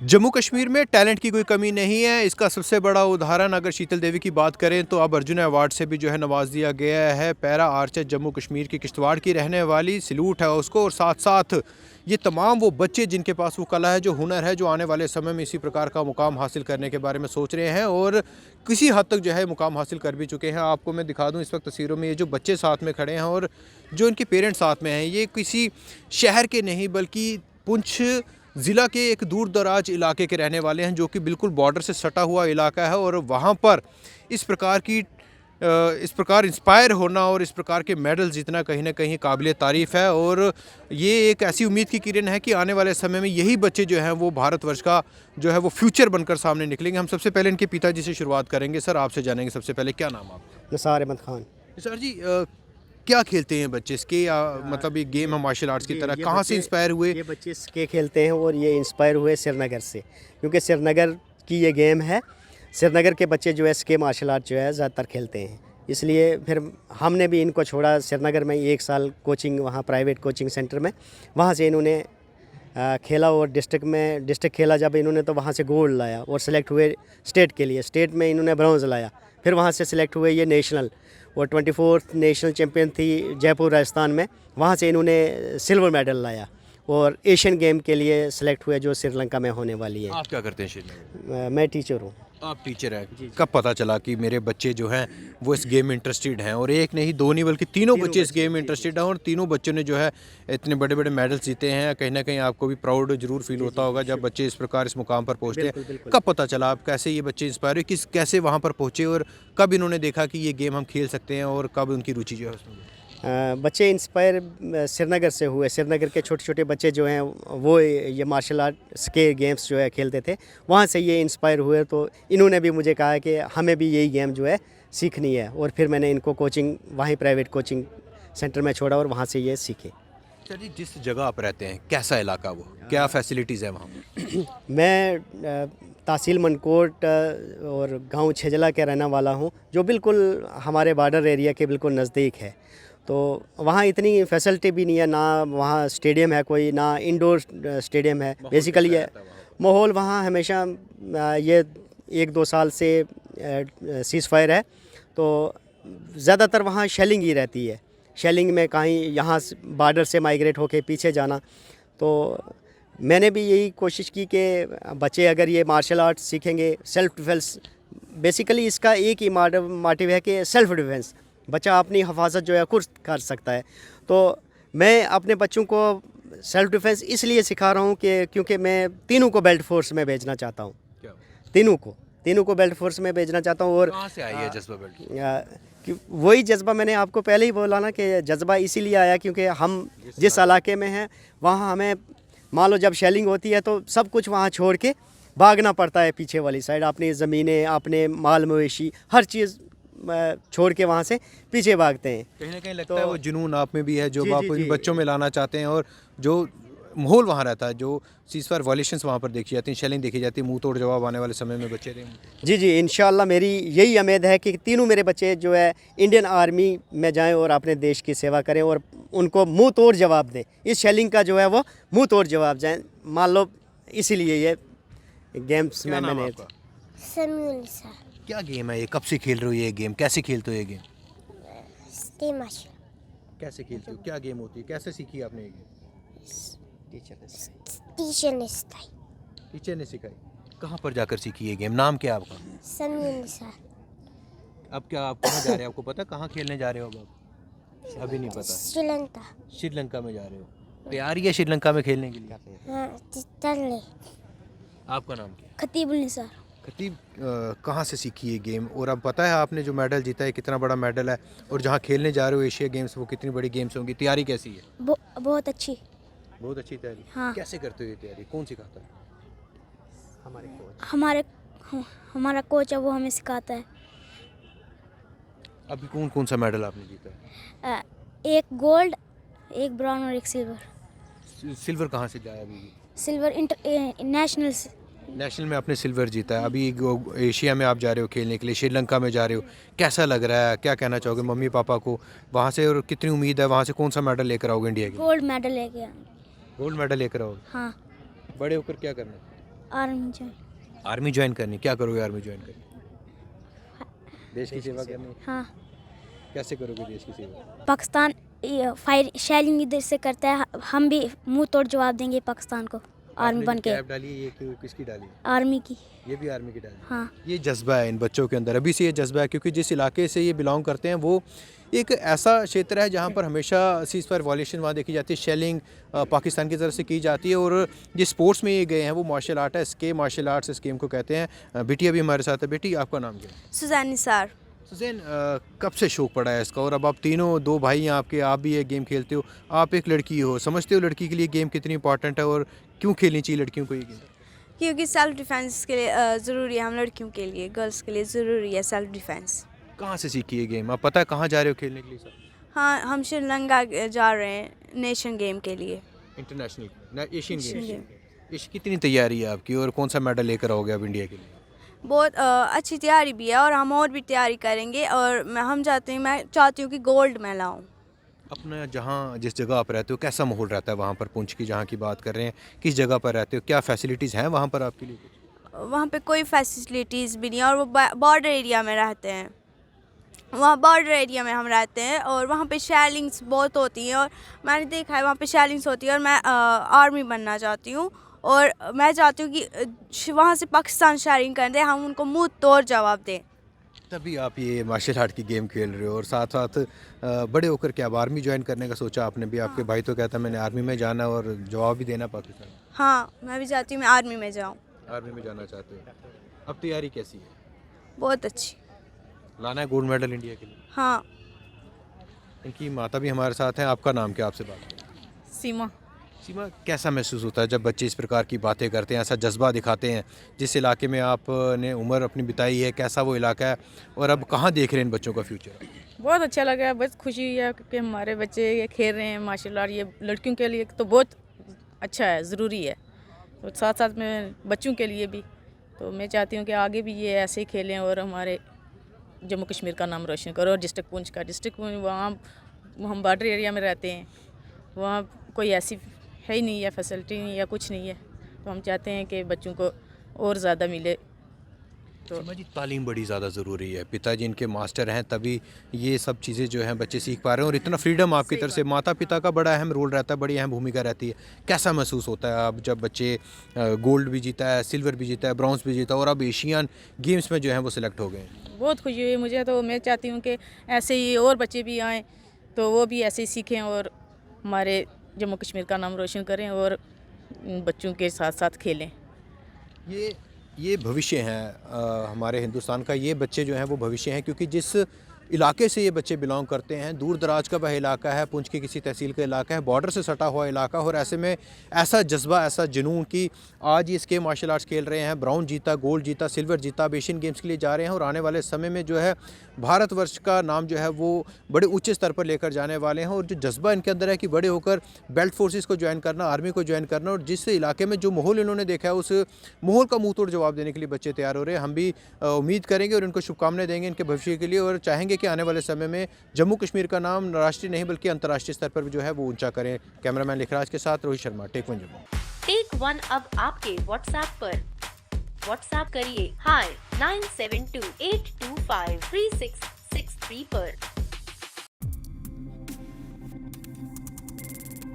जम्मू कश्मीर में टैलेंट की कोई कमी नहीं है। इसका सबसे बड़ा उदाहरण अगर शीतल देवी की बात करें तो अब अर्जुन अवार्ड से भी जो है नवाज दिया गया है। पैरा आर्चर जम्मू कश्मीर की किश्तवाड़ की रहने वाली, सैल्यूट है उसको। और साथ साथ ये तमाम वो बच्चे जिनके पास वो कला है, जो हुनर है, जो आने वाले समय में इसी प्रकार का मुकाम हासिल करने के बारे में सोच रहे हैं और किसी हद तक जो है मुकाम हासिल कर भी चुके हैं। आपको मैं दिखा दूँ इस वक्त तस्वीरों में, ये जो बच्चे साथ में खड़े हैं और जो इनके पेरेंट्स साथ में हैं, ये किसी शहर के नहीं बल्कि पुंछ ज़िला के एक दूर दराज इलाके के रहने वाले हैं, जो कि बिल्कुल बॉर्डर से सटा हुआ इलाका है। और वहाँ पर इस प्रकार इंस्पायर होना और इस प्रकार के मेडल जीतना कहीं ना कहीं काबिल तारीफ़ है। और ये एक ऐसी उम्मीद की किरण है कि आने वाले समय में यही बच्चे जो हैं वो भारतवर्ष का जो है वो फ्यूचर बनकर सामने निकलेंगे। हम सबसे पहले इनके पिताजी से शुरुआत करेंगे। सर, आपसे जानेंगे सबसे पहले, क्या नाम आपका? निसार अहमद खान। सर जी, क्या खेलते हैं बच्चे इसके, या मतलब ये गेम है मार्शल आर्ट्स की तरह, कहाँ से इंस्पायर हुए? ये बच्चे स्के खेलते हैं और ये इंस्पायर हुए श्रीनगर से, क्योंकि श्रीनगर की ये गेम है। श्रीनगर के बच्चे जो है स्के मार्शल आर्ट जो है ज़्यादातर खेलते हैं, इसलिए फिर हमने भी इनको छोड़ा। श्रीनगर में 1 साल कोचिंग, वहाँ प्राइवेट कोचिंग सेंटर में, वहाँ से इन्होंने खेला और डिस्ट्रिक्ट खेला जब इन्होंने, तो वहाँ से गोल्ड लाया और सेलेक्ट हुए स्टेट के लिए। स्टेट में इन्होंने ब्रॉन्ज़ लाया, फिर वहाँ से सिलेक्ट हुए ये नेशनल, और 24th नेशनल चैम्पियन थी जयपुर राजस्थान में, वहाँ से इन्होंने सिल्वर मेडल लाया। और एशियन गेम के लिए सिलेक्ट हुए जो श्रीलंका में होने वाली है। आप क्या करते हैं श्रीनगर? मैं टीचर हूँ। आप टीचर हैं। कब पता चला कि मेरे बच्चे जो हैं वो इस गेम में इंटरेस्टेड हैं? और एक नहीं, दो नहीं, बल्कि तीनों बच्चे इस गेम में इंटरेस्टेड हैं और तीनों बच्चों ने जो है इतने बड़े बड़े मेडल्स जीते हैं। कहीं ना कहीं आपको भी प्राउड जरूर फील होता होगा जब बच्चे इस प्रकार इस मुकाम पर पहुँचते हैं। कब पता चला, आप कैसे ये बच्चे इंस्पायर हुए, कैसे वहाँ पर पहुँचे, और कब इन्होंने देखा कि ये गेम हम खेल सकते हैं, और कब उनकी रुचि जो है उसमें? बच्चे इंस्पायर श्रीनगर से हुए। श्रीनगर के छोटे छोटे बच्चे जो हैं वो ये मार्शल आर्ट्स के गेम्स जो है खेलते थे, वहाँ से ये इंस्पायर हुए। तो इन्होंने भी मुझे कहा कि हमें भी यही गेम जो है सीखनी है, और फिर मैंने इनको कोचिंग वहीं प्राइवेट कोचिंग सेंटर में छोड़ा और वहाँ से ये सीखे। सर जी, जिस जगह आप रहते हैं, कैसा इलाका वो, क्या फैसिलिटीज़ है वहाँ पर? मैं तहसील मनकोट और गांव छेजला के रहने वाला हूं, जो बिल्कुल हमारे बॉर्डर एरिया के बिल्कुल नज़दीक है। तो वहाँ इतनी फैसिलिटी भी नहीं है, ना वहाँ स्टेडियम है कोई, ना इंडोर स्टेडियम है। बेसिकली ये माहौल वहाँ हमेशा ये 1-2 साल से सीज़ फायर है, तो ज़्यादातर वहाँ शेलिंग ही रहती है। शेलिंग में कहीं यहाँ बॉर्डर से माइग्रेट होके पीछे जाना। तो मैंने भी यही कोशिश की कि बच्चे अगर ये मार्शल आर्ट सीखेंगे, सेल्फ डिफेंस, बेसिकली इसका एक ही मोटिव है कि सेल्फ डिफेंस, बच्चा अपनी हिफाजत जो है खुद कर सकता है। तो मैं अपने बच्चों को सेल्फ डिफेंस इसलिए सिखा रहा हूँ कि क्योंकि मैं तीनों को बेल्ट फोर्स में भेजना चाहता हूँ। तीनों को बेल्ट फोर्स में भेजना चाहता हूँ। और कहाँ से आई है जज्बा बेल्ट? कि वही जज्बा मैंने आपको पहले ही बोला ना कि जज्बा इसीलिए आया क्योंकि हम जिस इलाके में हैं वहाँ हमें, मान लो जब शेलिंग होती है तो सब कुछ वहाँ छोड़ के भागना पड़ता है पीछे वाली साइड। अपनी ज़मीनें, अपने माल मवेशी, हर चीज़ छोड़ के वहाँ से पीछे भागते हैं। कहीं ना कहीं लगता है वो जुनून आप में भी है जो आप इन बच्चों में लाना चाहते हैं। और जो माहौल वहाँ रहता है, जो सीज़फायर वायलेशंस वहाँ पर देखी जाती हैं, शेलिंग देखी जाती है, मुंह तोड़ जवाब आने वाले समय में बच्चे रहेंगे। जी, इंशाल्लाह मेरी यही उम्मीद है कि तीनों मेरे बच्चे जो है इंडियन आर्मी में जाएं और अपने देश की सेवा करें और उनको मुंह तोड़ जवाब दें। इस शेलिंग का जो है वो मुंह तोड़ जवाब जाए, मान लो। इसीलिए ये गेम्स में मैंने। क्या गेम है ये, कब से खेल रहे हो ये गेम, कैसे खेलते हो ये गेम? कैसे खेलते हो, क्या गेम होती है, कैसे सीखी आपने ये गेम? टीचर ने सिखाई। कहाँ पर जाकर सीखी ये गेम, नाम क्या है आपका? अब क्या आप कहाँ जा रहे हैं, आपको पता कहाँ खेलने जा रहे हो? अब अभी नहीं पता। श्रीलंका में जा रहे हो? तैयारी है श्रीलंका में खेलने के लिए? आपका नाम क्या है? खतीबुल निसार। खतीब, कहाँ से सीखी ये गेम, और अब पता है आपने जो मेडल जीता है कितना बड़ा मेडल है, और जहाँ खेलने जा रहे हो एशिया गेम्स, वो कितनी बड़ी गेम्स होंगी, तैयारी कैसी है? बहुत अच्छी। बहुत अच्छी तैयारी। हाँ। कैसे करते हो ये तैयारी, कौन सिखाता है? हमारा कोच है, वो हमें सिखाता है। अभी कौन कौन सा मेडल आपने जीता है? एक गोल्ड, एक ब्राउन और एक सिल्वर। सिल्वर कहाँ से जाया अभी? सिल्वर नेशनल में आपने सिल्वर जीता है। अभी एशिया में आप जा रहे हो खेलने के लिए, श्रीलंका में जा रहे हो, कैसा लग रहा है, क्या कहना चाहोगे मम्मी पापा को वहाँ से, और कितनी उम्मीद है वहाँ से कौन सा मेडल लेकर आओगे इंडिया के? गोल्ड मेडल लेके आए। गोल्ड मेडल लेकर आओगे? हाँ। बड़े होकर क्या करना है? Army join. आर्मी ज्वाइन करनी, क्या करोगे आर्मी ज्वाइन करके? देश की सेवा करनी। हाँ, कैसे करोगे देश की सेवा? पाकिस्तान फायर शेलिंग इधर से करता है, हम भी मुंह तोड़ जवाब देंगे पाकिस्तान को आर्मी आपने बन जो के। कैप डाली है, ये किसकी डाली है? आर्मी की। ये भी आर्मी की डाली है। हाँ, ये जज्बा है इन बच्चों के अंदर, अभी से ये जज्बा है, क्योंकि जिस इलाके से ये बिलोंग करते हैं वो एक ऐसा क्षेत्र है जहाँ पर हमेशा सीज़ फायर वॉयलेशन वहाँ देखी जाती है, शेलिंग पाकिस्तान की तरफ से की जाती है। और जिस स्पोर्ट्स में ये गए हैं वो मार्शल आर्ट है, स्के मार्शल आर्ट्स स्कीम को कहते हैं। बेटी अभी हमारे साथ है। बेटी, आपका नाम क्या है? सुजैन निसार। सुजैन, कब से शौक़ पड़ा है इसका? और अब आप तीनों, दो भाई हैं आपके, आप भी ये गेम खेलते हो, आप एक लड़की हो, समझते हो लड़की के लिए गेम कितनी इंपॉर्टेंट है और क्यों खेलनी चाहिए लड़कियों को ये गेम? क्योंकि सेल्फ डिफेंस के लिए ज़रूरी है, हम लड़कियों के लिए, गर्ल्स के लिए ज़रूरी है सेल्फ डिफेंस। कहाँ से सीखी ये गेम? आप पता है कहाँ जा रहे हो खेलने के लिए सर? हाँ, हम श्रीलंका जा रहे हैं नेशन गेम के लिए। International Asian Asian game. कितनी तैयारी है आपकी और कौन सा मेडल लेकर आओगे आप इंडिया के लिए? बहुत अच्छी तैयारी भी है और हम और भी तैयारी करेंगे और मैं चाहती हूँ कि गोल्ड मैं लाऊँ। अपना जहाँ जिस जगह आप रहते हो कैसा माहौल रहता है वहाँ पर? पुंछ की जहाँ की बात कर रहे हैं, किस जगह पर रहते हो, क्या फैसिलिटीज़ हैं वहाँ पर आपके लिए? वहाँ पे कोई फैसिलिटीज़ भी नहीं है और वो बॉर्डर एरिया में रहते हैं। वहाँ बॉर्डर एरिया में हम रहते हैं और वहाँ पे शेलिंग्स बहुत होती हैं और मैंने देखा है वहाँ पे शेलिंग्स होती है और मैं आर्मी बनना चाहती हूँ और मैं चाहती हूँ कि वहाँ से पाकिस्तान शेयरिंग कर दें, हम उनको मुंह तोड़ जवाब दें। तभी आप ये मार्शल आर्ट की गेम खेल रहे हो और साथ साथ बड़े होकर क्या अब आर्मी ज्वाइन करने का सोचा आपने भी? आपके भाई तो कहता है मैंने आर्मी में जाना और जवाब भी देना पाकिस्तान। हाँ, मैं भी चाहती हूँ मैं आर्मी में जाऊँ। आर्मी में जाना चाहते हो? अब तैयारी कैसी है? बहुत अच्छी। लाना है गोल्ड मेडल इंडिया के लिए? हाँ। इनकी माता भी हमारे साथ हैं। आपका नाम क्या? आपसे बात करें। सीमा। सीमा, कैसा महसूस होता है जब बच्चे इस प्रकार की बातें करते हैं, ऐसा जज्बा दिखाते हैं? जिस इलाके में आपने उम्र अपनी बिताई है, कैसा वो इलाका है और अब कहाँ देख रहे हैं इन बच्चों का फ्यूचर? बहुत अच्छा लगा, बस खुशी हुई है कि हमारे बच्चे ये खेल रहे हैं मार्शल आर्ट। ये लड़कियों के लिए तो बहुत अच्छा है, ज़रूरी है, और साथ साथ में बच्चों के लिए भी। तो मैं चाहती हूँ कि आगे भी ये ऐसे ही खेलें और हमारे जम्मू कश्मीर का नाम रोशन करो। और डिस्ट्रिक्ट पुंछ वहाँ हम बॉर्डर एरिया में रहते हैं, वहाँ कोई ऐसी है ही नहीं है, फैसिलिटी नहीं है, कुछ नहीं है। तो हम चाहते हैं कि बच्चों को और ज़्यादा मिले। तो सीमा जी, तालीम बड़ी ज़्यादा ज़रूरी है। पिताजी इनके मास्टर हैं, तभी ये सब चीज़ें जो हैं बच्चे सीख पा रहे हैं और इतना फ्रीडम आपकी तरफ से। माता पिता का बड़ा अहम रोल रहता है, बड़ी अहम भूमिका रहती है। कैसा महसूस होता है अब जब बच्चे गोल्ड भी जीता है, सिल्वर भी जीता है, ब्रॉन्ज भी जीता है और अब एशियन गेम्स में जो है वो सिलेक्ट हो गए? बहुत खुशी हुई मुझे। तो मैं चाहती हूँ कि ऐसे ही और बच्चे भी आएँ तो वो भी ऐसे ही सीखें और हमारे जम्मू कश्मीर का नाम रोशन करें और बच्चों के साथ साथ खेलें। ये भविष्य हैं हमारे हिंदुस्तान का। ये बच्चे जो हैं वो भविष्य हैं, क्योंकि जिस इलाके से ये बच्चे बिलोंग करते हैं, दूर दराज का वह इलाका है, पुंछ की किसी तहसील का इलाका है, बॉर्डर से सटा हुआ इलाका। और ऐसे में ऐसा जज्बा, ऐसा जुनून कि आज ये इसके मार्शल आर्ट्स खेल रहे हैं, ब्राउन जीता, गोल्ड जीता, सिल्वर जीता, अब एशियन गेम्स के लिए जा रहे हैं और आने वाले समय में जो है भारतवर्ष का नाम जो है वो बड़े ऊंचे स्तर पर लेकर जाने वाले हैं। और जो जज्बा इनके अंदर है कि बड़े होकर बेल्ट फोर्सेस को ज्वाइन करना, आर्मी को ज्वाइन करना, और जिस इलाके में जो माहौल इन्होंने देखा है उस माहौल का मुंह तोड़ जवाब देने के लिए बच्चे तैयार हो रहे हैं। हम भी उम्मीद करेंगे और इनको शुभकामनाएं देंगे इनके भविष्य के लिए और चाहेंगे कि आने वाले समय में जम्मू कश्मीर का नाम राष्ट्रीय नहीं बल्कि अंतर्राष्ट्रीय स्तर पर भी जो है वो ऊंचा करें। कैमरामैन लिखराज के साथ Rohit Sharma, take one Jammu. Take one अब आपके व्हाट्सएप पर। व्हाट्सएप करिए हाय 9728253663 पर।